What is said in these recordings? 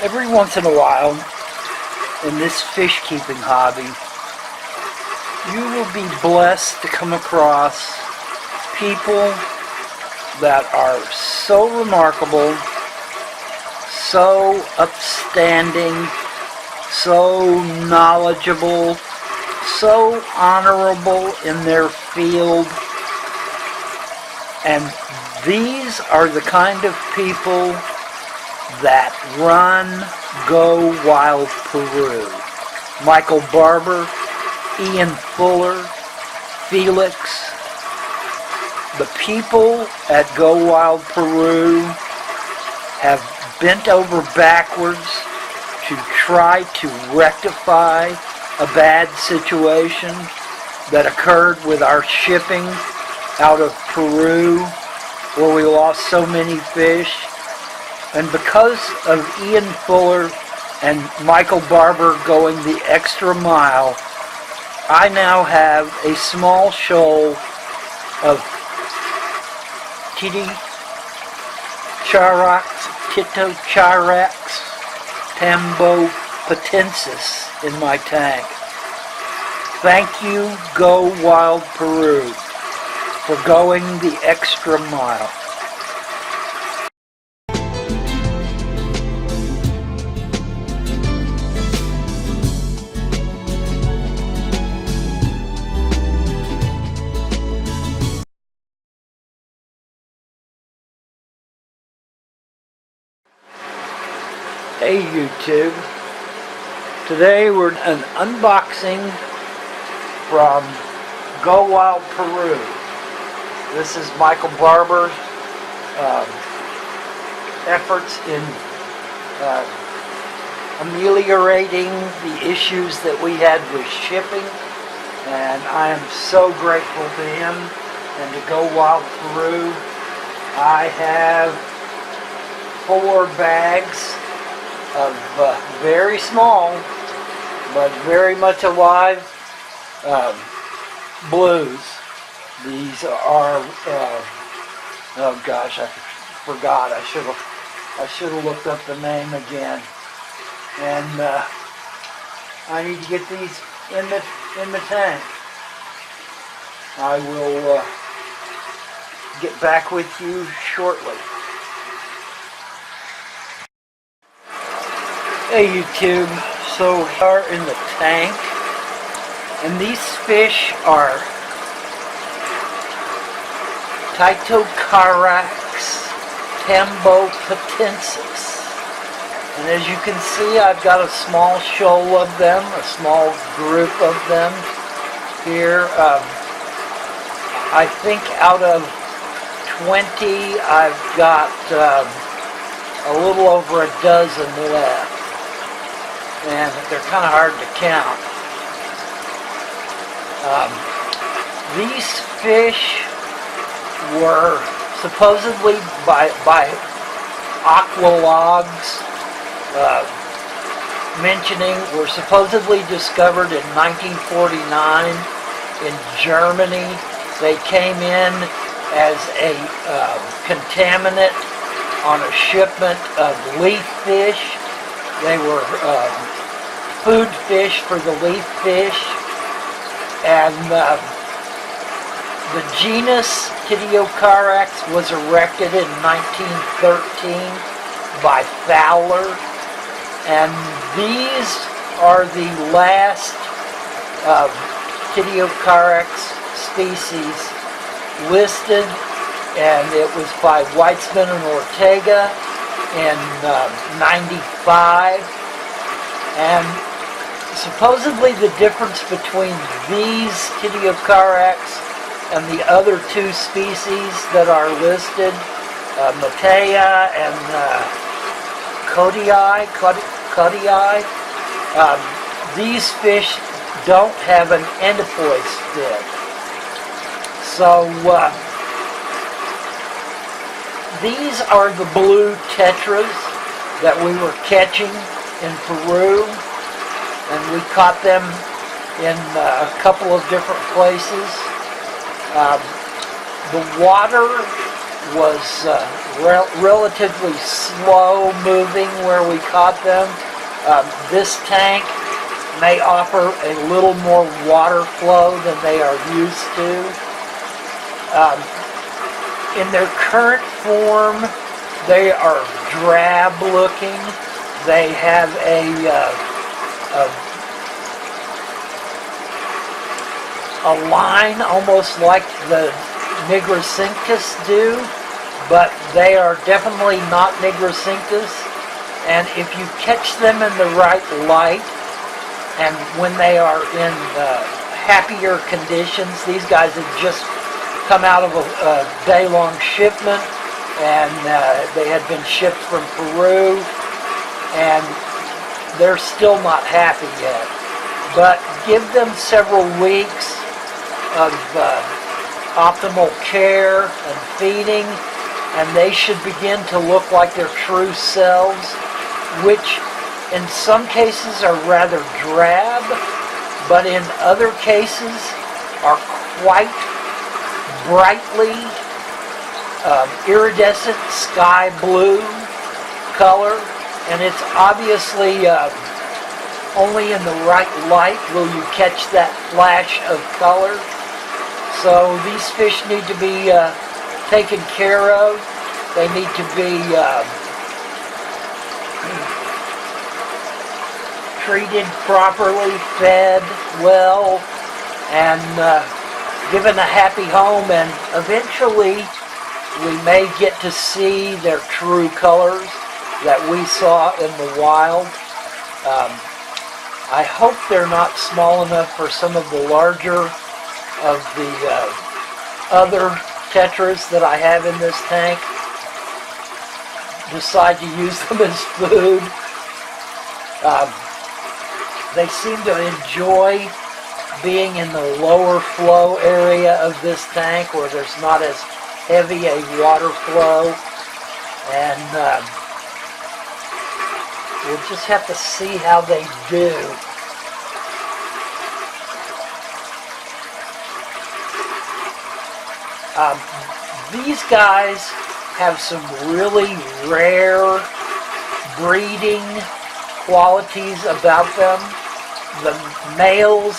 Every once in a while, in this fish keeping hobby, you will be blessed to come across people that are so remarkable, so upstanding, so knowledgeable, so honorable in their field. And these are the kind of people that run GoWildPeru. Michael Barber, Ian Fuller, Felix. The people at GoWildPeru have bent over backwards to try to rectify a bad situation that occurred with our shipping out of Peru, where we lost so many fish. And because of Ian Fuller and Michael Barber going the extra mile, I now have a small shoal of Tyttocharax tambopatensis in my tank. Thank you, GoWildPeru, for going the extra mile. Hey YouTube, today we're an unboxing from GoWildPeru. This is Michael Barber's efforts in ameliorating the issues that we had with shipping, and I am so grateful to him and to GoWildPeru. I have 4 bags of very small but very much alive blues. These are oh gosh, I forgot. I should have looked up the name again. And I need to get these in the tank. I will get back with you shortly. Hey YouTube, so we are in the tank, and these fish are Tyttocharax tambopatensis. And as you can see, I've got a small shoal of them, a small group of them here. I think out of 20, I've got a little over a dozen left. And they're kind of hard to count. These fish were supposedly by aqualogs were supposedly discovered in 1949 in Germany. They came in as a contaminant on a shipment of leaf fish. They were food fish for the leaf fish, and the genus Tyttocharax was erected in 1913 by Fowler, and these are the last Tyttocharax species listed, and it was by Weitzman and Ortega in 95, and supposedly the difference between these Tyttocharax and the other 2 species that are listed, Matea and Codii, these fish don't have an endopoise fin. So these are the blue tetras that we were catching in Peru, and we caught them in a couple of different places. The water was relatively slow moving where we caught them. This tank may offer a little more water flow than they are used to. In their current form, they are drab looking. They have a line almost like the nigricinctus do, but they are definitely not nigricinctus. And if you catch them in the right light, and when they are in happier conditions, these guys have just come out of a day-long shipment, and they had been shipped from Peru, and they're still not happy yet. But give them several weeks of optimal care and feeding, and they should begin to look like their true selves, which in some cases are rather drab, but in other cases are quite brightly iridescent sky blue color, and it's obviously only in the right light will you catch that flash of color. So these fish need to be taken care of. They need to be treated properly, fed well, and given a happy home, and eventually we may get to see their true colors that we saw in the wild. I hope they're not small enough for some of the larger of the other tetras that I have in this tank decide to use them as food. They seem to enjoy being in the lower flow area of this tank where there's not as heavy a water flow, and we'll just have to see how they do. These guys have some really rare breeding qualities about them. The males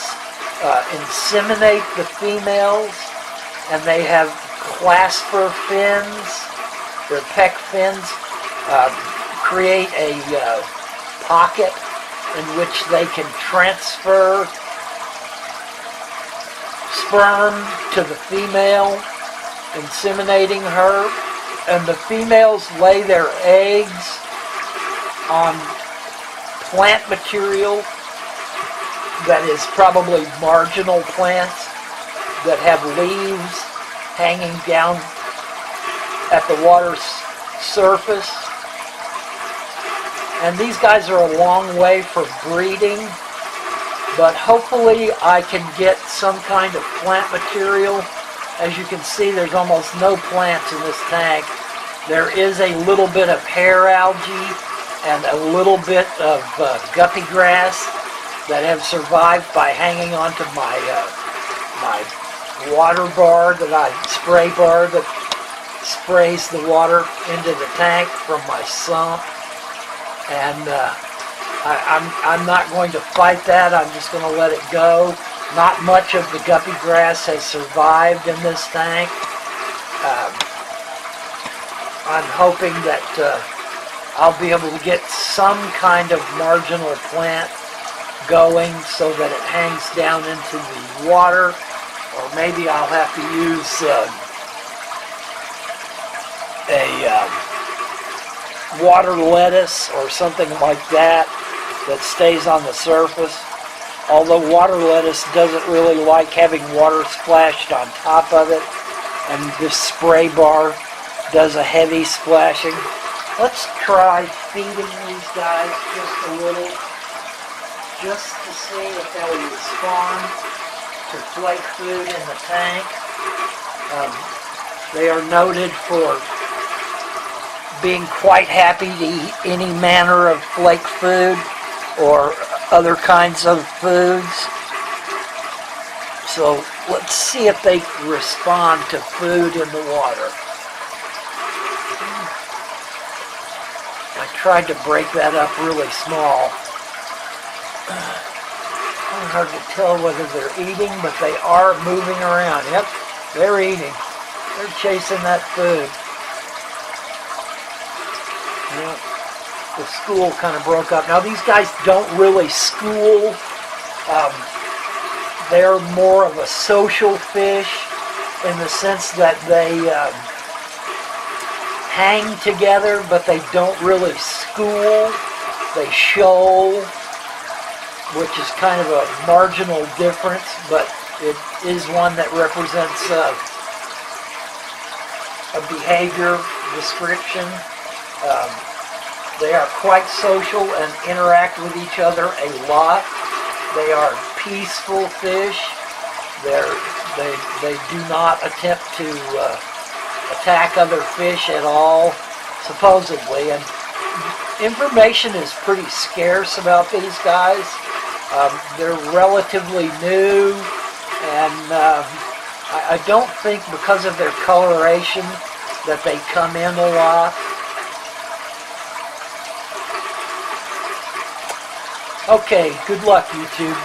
inseminate the females, and they have clasper fins. Their pec fins create a pocket in which they can transfer sperm to the female, inseminating her, and the females lay their eggs on plant material that is probably marginal plants that have leaves hanging down at the water's surface. And these guys are a long way for breeding, but hopefully I can get some kind of plant material. As you can see, there's almost no plants in this tank. There is a little bit of hair algae and a little bit of guppy grass that have survived by hanging onto my my water bar, spray bar that sprays the water into the tank from my sump. And I'm not going to fight that. I'm just going to let it go. Not much of the guppy grass has survived in this tank. I'm hoping that I'll be able to get some kind of marginal plant going so that it hangs down into the water, or maybe I'll have to use a water lettuce or something like that that stays on the surface. Although water lettuce doesn't really like having water splashed on top of it, and this spray bar does a heavy splashing. Let's try feeding these guys just a little, just to see if they'll respond to flake food in the tank. They are noted for being quite happy to eat any manner of flake food or other kinds of foods. So let's see if they respond to food in the water. I tried to break that up really small. It's hard to tell whether they're eating, but they are moving around. Yep, they're eating. They're chasing that food. Yep. The school kind of broke up. Now these guys don't really school. They're more of a social fish in the sense that they hang together, but they don't really school. They shoal, which is kind of a marginal difference, but it is one that represents a behavior description. They are quite social and interact with each other a lot. They are peaceful fish. They do not attempt to attack other fish at all, supposedly. And information is pretty scarce about these guys. They're relatively new, and I don't think because of their coloration that they come in a lot. Okay, good luck, YouTube.